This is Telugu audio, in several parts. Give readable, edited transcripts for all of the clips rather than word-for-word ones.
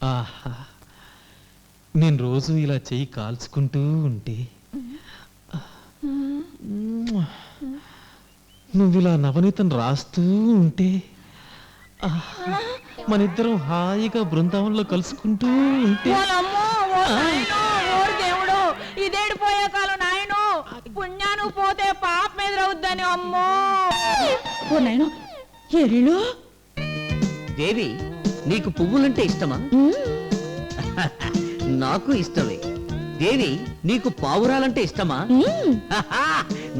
ఆహా, నేను రోజు ఇలా చెయ్యి కాల్చుకుంటూ ఉంటే నువ్వు ఇలా నవనీతం రాస్తూ ఉంటే మనిద్దరం హాయిగా బృందావనంలో కలుసుకుంటూ ఉంటే ఇదేడు పోయే కాలం నాయను పుణ్యాను పోతే పాప మీద రవుద్దని అమ్మో నాయను ఎరిలో దేవి నీకు పువ్వులంటే ఇష్టమా? నాకు ఇష్టమే. దేవి నీకు పావురాలంటే ఇష్టమా?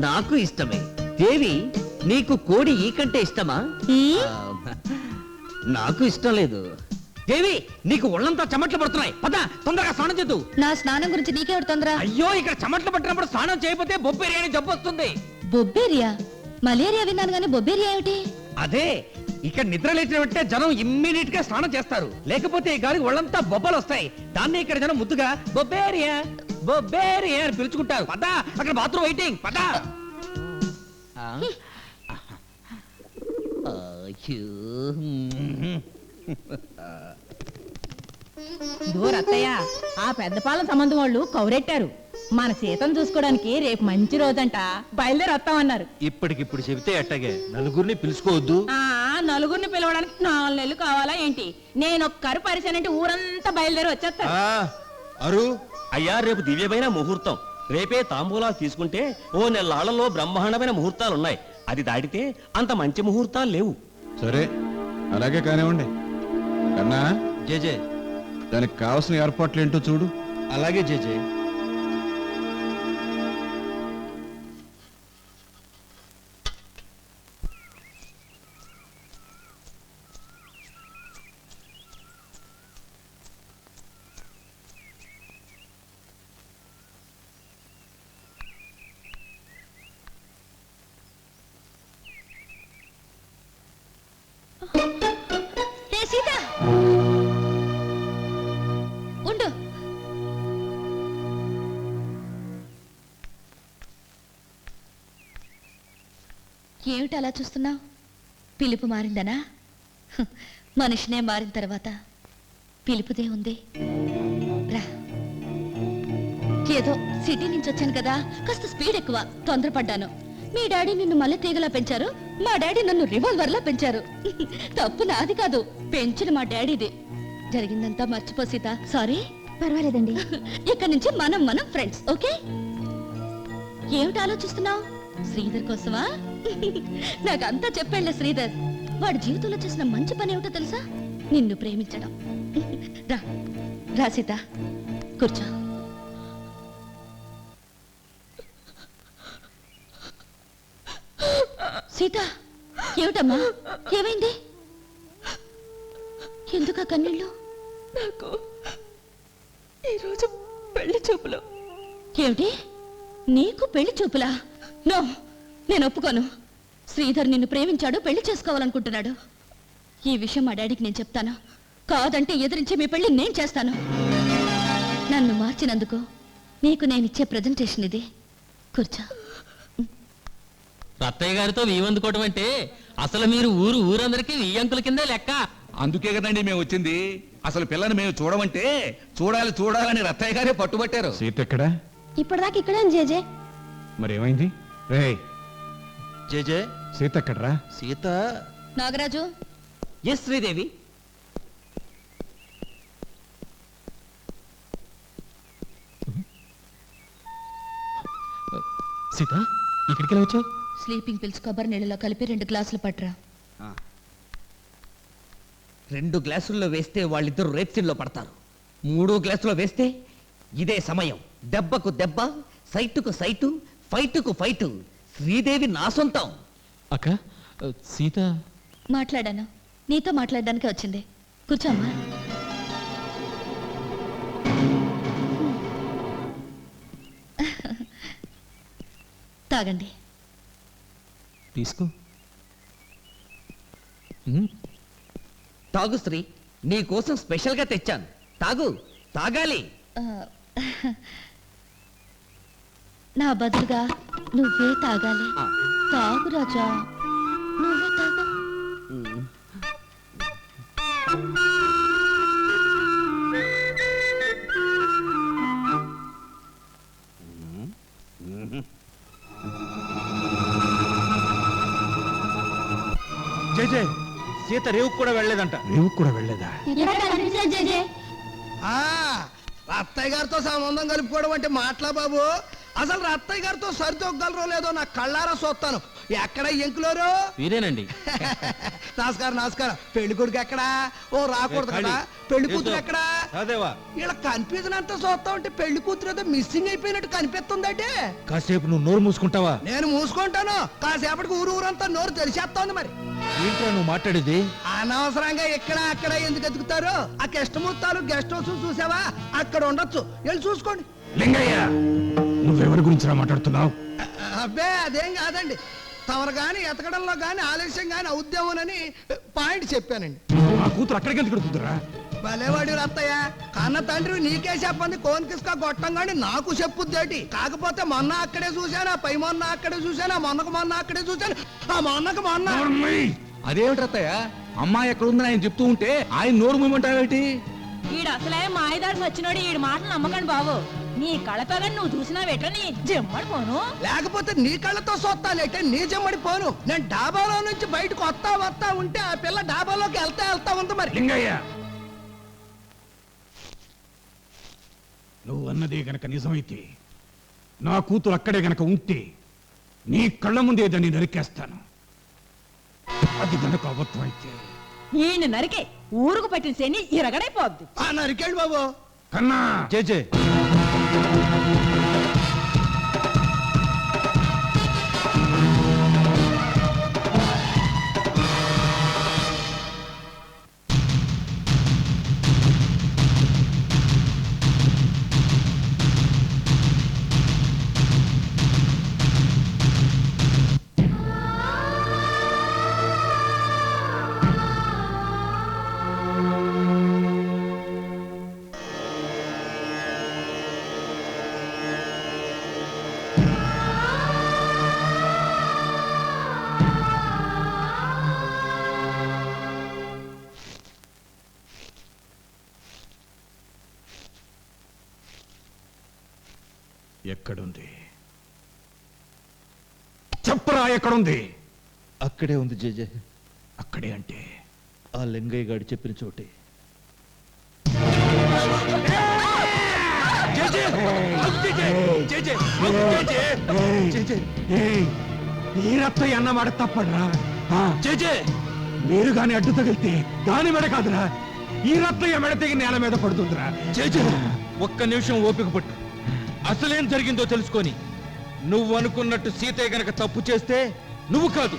నాకు ఇష్టమే. దేవి నీకు కోడి ఈకంటే ఇష్టమా? నాకు ఇష్టం లేదు. దేవి నీకు ఒళ్ళంతా చెమట్లు పడుతున్నాయి, పద తొందరగా స్నానం చేద్దు. నా స్నానం గురించి నీకేమిటి తొందర? అయ్యో ఇక్కడ చెమట్లు పట్టినప్పుడు స్నానం చేయకపోతే బొబ్బేరియా అని జబ్బు వస్తుంది. బొబ్బేరియా? మలేరియా విన్నాను కానీ బొబ్బేరియా ఏమిటి? అదే ఇక్కడ నిద్ర లేచిన వెంటనే జనం ఇమ్మీడియట్ గా స్నానం చేస్తారు, లేకపోతే ఈ గాలికి ఒళ్ళంతా బొబ్బలు వస్తాయి. దాన్ని ఇక్కడ జనం ముద్దుగా బొబ్బేరియా బొబ్బేరియా అని పిలుచుకుంటారు. పద అక్కడ బాత్రూమ్ వెయిటింగ్, పద. దూరత్తయ్య ఆ పెద్దపాలెం సంబంధం వాళ్ళు కౌరెట్టారు. మన సీతను చూసుకోవడానికి రేపు మంచి రోజంట, బయలుదేరి వస్తామన్నారు. ఇప్పటికిప్పుడు చెబితే ఎట్టగే నలుగురిని పిలుచుకోవద్దు. నలుగురిని పిలవడానికి 4 నెలలు కావాలా ఏంటి? నేనొక్కరు పరిచయానంటే ఊరంతా బయలుదేరి వచ్చేస్తారు. అరు అయ్యా రేపు దివ్యమైన ముహూర్తం. రేపే తాంబూలాలు తీసుకుంటే ఓ నెల్లాళ్లలో బ్రహ్మాండమైన ముహూర్తాలున్నాయి. అది దాటితే అంత మంచి ముహూర్తాలు లేవు. సరే అలాగే కానివ్వండి. కన్నా జేజే దానికి కావాల్సిన ఏర్పాట్లు ఏంటో చూడు. అలాగే జేజే. సీత ఉండు. ఏమిటి అలా చూస్తున్నావు? పిలుపు మారిందనా? మనిషినే మారిన తర్వాత పిలుపుదే ఉంది. రా. ఏదో సిటీ నుంచి వచ్చాను కదా, కాస్త స్పీడ్ ఎక్కువ, తొందరపడ్డాను. మీ డాడీ నిన్ను మళ్ళీ తీగలా పెంచారు, మా డాడీ నన్ను రివాల్వర్లా పెంచారు. తప్పు నాది కాదు, పెంచిన మా డాడీది. జరిగిందంతా మర్చిపో సీత. సారీ. పర్వాలేదండి. ఇక్కడి నుంచి మనం ఫ్రెండ్స్, ఓకే? ఏమిటి ఆలోచిస్తున్నావు? శ్రీధర్ కోసమా? నాకంతా చెప్పాళ్లే శ్రీధర్. వాడి జీవితంలో చేసిన మంచి పని ఏమిటో తెలుసా? నిన్ను ప్రేమించడం. రా రా సీత, కూర్చో. సీత ఏమిటమ్మా, ఏమైంది? ఎందుకు ఆ కన్నీళ్ళు? నాకు ఈరోజు పెళ్లి చూపులు. ఏమిటి? నీకు పెళ్లి చూపులా? నో, నేను ఒప్పుకోను. శ్రీధర్ నిన్ను ప్రేమించాడు, పెళ్లి చేసుకోవాలనుకుంటున్నాడు. ఈ విషయం మా డాడీకి నేను చెప్తాను. కాదంటే ఎదిరించి మీ పెళ్లి నేను చేస్తాను. నన్ను మార్చినందుకు నీకు నేనిచ్చే ప్రజెంటేషన్ ఇది. కూర్చో. రత్తయ్య గారితో వీవందుకోవటం అంటే అసలు మీరు ఊరందరికీ వీయంకుల కిందే లెక్క. అందుకే కదండి మేము వచ్చింది. అసలు పిల్లని మేము చూడమంటే చూడాలని రత్తయ్య గారే పట్టుబట్టారు. సీత ఎక్కడా? ఇప్పటిదాకా ఇక్కడే జేజే. మరేమైంది? రే జేజే సీత ఎక్కడరా? సీత. నాగరాజు. ఎస్ శ్రీదేవి. సీత ఇక్కడికి వచ్చావు? స్లీపింగ్ పిల్స్ కొబ్బరి నీళ్ళలో కలిపి 2 గ్లాసులు పట్రా. 2 గ్లాసుల్లో వేస్తే వాళ్ళిద్దరు రేప్ సీన్లో పడతారు. 3 గ్లాసులో వేస్తే ఇదే సమయం. దెబ్బకు దెబ్బ, సైటుకు సైటు, ఫైటుకు ఫైటు. శ్రీదేవి నా సొంతం. అక్క సీత. మాట్లాడాను, నీతో మాట్లాడడానికి వచ్చింది. కూర్చోమ్మా. తాగండి. తీసుకో. తాగు శ్రీ, నీ కోసం స్పెషల్ గా తెచ్చాను. తాగు, తాగాలి. నా బదులుగా నువ్వే తాగాలి. తాగు రాజా, నువ్వే తాగు. సీత రేవుకు కూడా వెళ్ళలేదంట. రేవు కూడా వెళ్ళలేదా? ఆ రత్తయ్య గారితో సంబంధం కలుపుకోవడం అంటే మాటలా బాబు? అసలు రత్తయ్య గారితో సరితొగ్గలరో లేదో నా కళ్ళారా చూస్తాను. ఎక్కడ ఎంకులోరు? వీరేనండి. నమస్కారం నమస్కారం. పెళ్లి కొడుకు ఎక్కడా? ఓ రాకూడదు కదా. పెళ్లి కూతురు ఎక్కడా? అదేవా, ఇలా కన్ఫ్యూజన్ అంతా చూస్తా ఉంటే పెళ్లి కూతురు ఏదో మిస్సింగ్ అయిపోయినట్టు కనిపిస్తుందంటే. కాసేపు నువ్వు నోరు మూసుకుంటావా? నేను మూసుకుంటాను, కాసేపటికి ఊరంతా నోరు తెలిసేస్తోంది. మరి ఏంట్రా నువ్వు మాట్లాడేది? అనవసరంగా ఇక్కడ అక్కడ ఎందుకు ఎదుగుతారు? ఆ కెస్టమూర్తాలు గెస్ట్ హౌస్ చూసావా? అక్కడ ఉండొచ్చు, వెళ్ళి చూసుకోండి. లింగయ్య, నువ్వెవరి గురించి మాట్లాడుతున్నావు? అబ్బే అదేం కాదండి. తమరు గాని ఎతకడంలో గాని ఆలస్యం గాని అవుద్దామోనని పాయింట్ చెప్పానండి. ఆ కూతురు అక్కడికి ఎందుకు కుదురా? భలేవాడి రత్తయ్య, కన్న తండ్రి నీకే చెప్పండి కోన్కిస్కా గొట్టం గాని నాకు చెప్పుద్దేటి. కాకపోతే మొన్న అక్కడే చూశాను, పై మొన్న అక్కడే చూశాను, మొన్నకు మొన్న అక్కడే చూశాను, ఆ మొన్నకు మొన్న. అదేమిటి రత్తయ్య, అమ్మాయి ఎక్కడ ఉందని ఆయన చెప్తూ ఉంటే ఆయన నోరు మూయమంటావేటి? ఈడు అసలే మాయదారి వచ్చినోడు ఈడు మాటలు నమ్మకండి బాబు. నీ కళతోగా నువ్వు చూసినా వెట్ట నీ జమ్మడి పోను. లేకపోతే నీ కళ్ళతో చూస్తానంటే నీ జమ్మడి పోను. నేను డాబాలో నుంచి బయటకు వస్తా ఉంటే ఆ పిల్ల డాబాలోకి వెళ్తా ఉంది. మరి లింగయ్య, నువ్వు అన్నదే గనక నిజమైతే, నా కూతురు అక్కడే గనక ఉంటే నీ కళ్ళ ముందే దాన్ని నరికేస్తాను. అది గనక అబద్ధం అయితే ఈయన నరికే ఊరుకు పట్టిన శని ఇరగడైపోద్ది. ఆ నరికేడు బాబు. కన్నా జేజే, ఎక్కడుంది? చెప్పరా ఎక్కడుంది? అక్కడే ఉంది జేజే. అక్కడే అంటే ఆ లింగయ్య గారు చెప్పిన చోటే. ఈ రత్తయ్య అన్నమాట తప్పడ్రా. మీరు గాని అడ్డు తగిలితే దాని మెడ కాదురా, ఈ రత్తయ్య మెడ తెగి నేల మీద పడుతుందిరా. ఒక్క నిమిషం ఓపిక పట్టు. అసలేం జరిగిందో తెలుసుకొని, నువ్వు అనుకున్నట్టు సీతయ్య గనక తప్పు చేస్తే నువ్వు కాదు,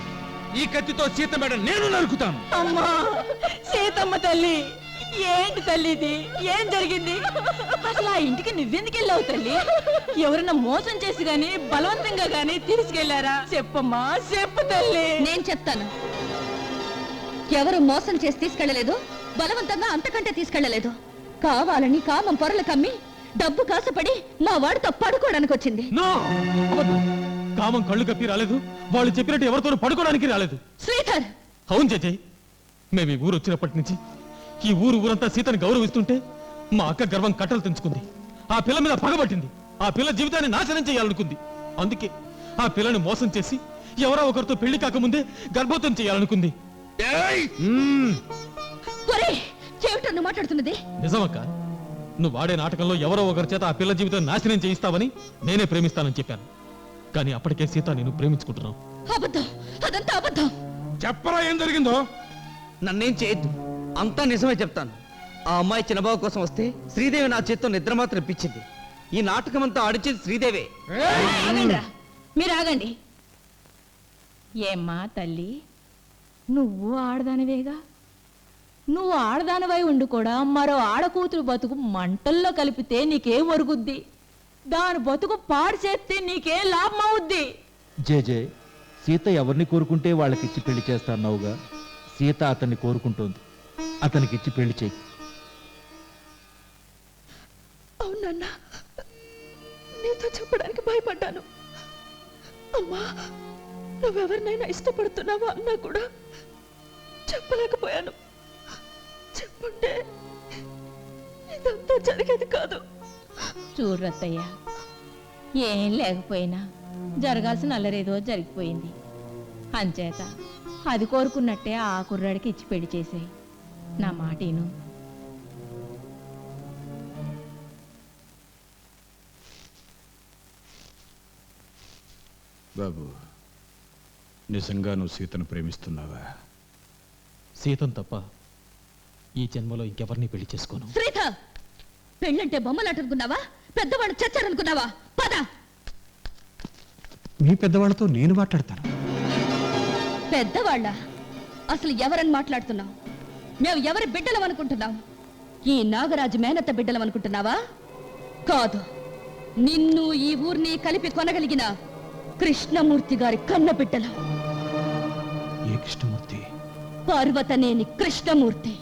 ఈ కత్తితో సీత మెడ నేను నరుకుతాను. అమ్మా సీతమ్మ తల్లి, ఏంటి తల్లి ఇది? ఏం జరిగింది అసలు? ఆ ఇంటికి నువ్వెందుకు వెళ్ళావు తల్లి? ఎవరన్నా మోసం చేసి గాని బలవంతంగా గాని తీసుకెళ్లారా? చెప్పమ్మా, చెప్పు తల్లి. నేను చెప్తాను. ఎవరు మోసం చేసి తీసుకెళ్లలేదు, బలవంతంగా అంతకంటే తీసుకెళ్లలేదు. కావాలని కామం పొరలు కమ్మి డబ్బు కాసపడి మా వాడితో పడుకోవడానికి వచ్చింది. కామం కళ్ళు కప్పి రాలేదు, వాళ్ళు చెప్పినట్టు ఎవరితోనూ పడుకోవడానికి రాలేదు. శ్రీధర్, అవును జయజయ్, మేము ఈ ఊరు వచ్చినప్పటి నుంచి ఈ ఊరంతా సీతను గౌరవిస్తుంటే మా అక్క గర్వం కట్టలు తెంచుకుంది. ఆ పిల్ల మీద పగబట్టింది. ఆ పిల్ల జీవితాన్ని నాశనం చేయాలనుకుంది. అందుకే ఆ పిల్లని మోసం చేసి ఎవరో ఒకరితో పెళ్లి కాకముందే గర్భోత్తం చేయాలనుకుంది. ఏమిటో నువ్వు మాట్లాడుతున్నది? నిజమక్క, నువ్వు వాడే నాటకంలో ఎవరో ఒకరి చేత ఆ పిల్ల జీవితం నాశనం చేయిస్తావని నేనే ప్రేమిస్తానని చెప్పాను. కానీ అప్పటికే సీత నేను ప్రేమించుకుంటున్నావు. అబద్ధం, అదంతా అబద్ధం. చెప్పరా ఏం జరిగిందో? నన్నేం చేయొద్దు, అంతా నిజమే చెప్తాను. ఆ అమ్మాయి చిన్నబాబు కోసం వస్తే శ్రీదేవి నా చేత్తో నిద్ర మాత్రం ఇప్పించింది. ఈ నాటకం అంతా ఆడిచేది శ్రీదేవే. ఆగండిరా, మీరు ఆగండి. ఏమ్మా తల్లి, నువ్వు ఆడదానివేగా. నువ్వు ఆడదానివై ఉండి కూడా మరో ఆడకూతురు బతుకు మంటల్లో కలిపితే నీకేం ఒరుగుద్ది? దాని బతుకు పాడు చేస్తే నీకేం లాభం అవుద్ది? జేజే, సీత ఎవరిని కోరుకుంటే వాళ్ళకిచ్చి పెళ్లి చేస్తాన్నావుగా. సీత అతన్ని కోరుకుంటోంది, అతనికిచ్చి పెళ్లి చేయి. అవునన్నా, నీతో చెప్పడానికి భయపడ్డాను. అమ్మా, నువ్వెవరినైనా ఇష్టపడుతున్నావా అన్నా కూడా చెప్పలేకపోయాను. చెప్పుంటే ఇదంతా జరిగేది కాదు. చూడరత్తయ్య, ఏం లేకపోయినా జరగాల్సిన అల్లరేదో జరిగిపోయింది. అంచేత అది కోరుకున్నట్టే ఆ కుర్రాడికి ఇచ్చి పెళ్లి చేసేయి. నా మాటేను. బాబు, నిజంగా నువ్వు సీతను ప్రేమిస్తున్నావా? సీతం తప్ప ఈ జన్మలో ఇంకెవరిని పెళ్లి చేసుకోను. శ్రీధర్, పెళ్ళంటే బొమ్మలాట అనుకున్నావా? పెద్దవాళ్ళు చచ్చారనుకున్నావా? పద. మీ పెద్దవాళ్ళతో నేను మాట్లాడతాను. పెద్దవాళ్ళ? అసలు ఎవరని మాట్లాడుతున్నావు? మేము ఎవరి బిడ్డలం అనుకుంటున్నావు? ఈ నాగరాజు మేనత్త బిడ్డలం అనుకుంటున్నావా? కాదు, నిన్ను ఈ ఊరిని కలిపి కొనగలిగిన కృష్ణమూర్తి గారి కన్న బిడ్డలం. ఏ కృష్ణమూర్తి? పర్వతనేని కృష్ణమూర్తి.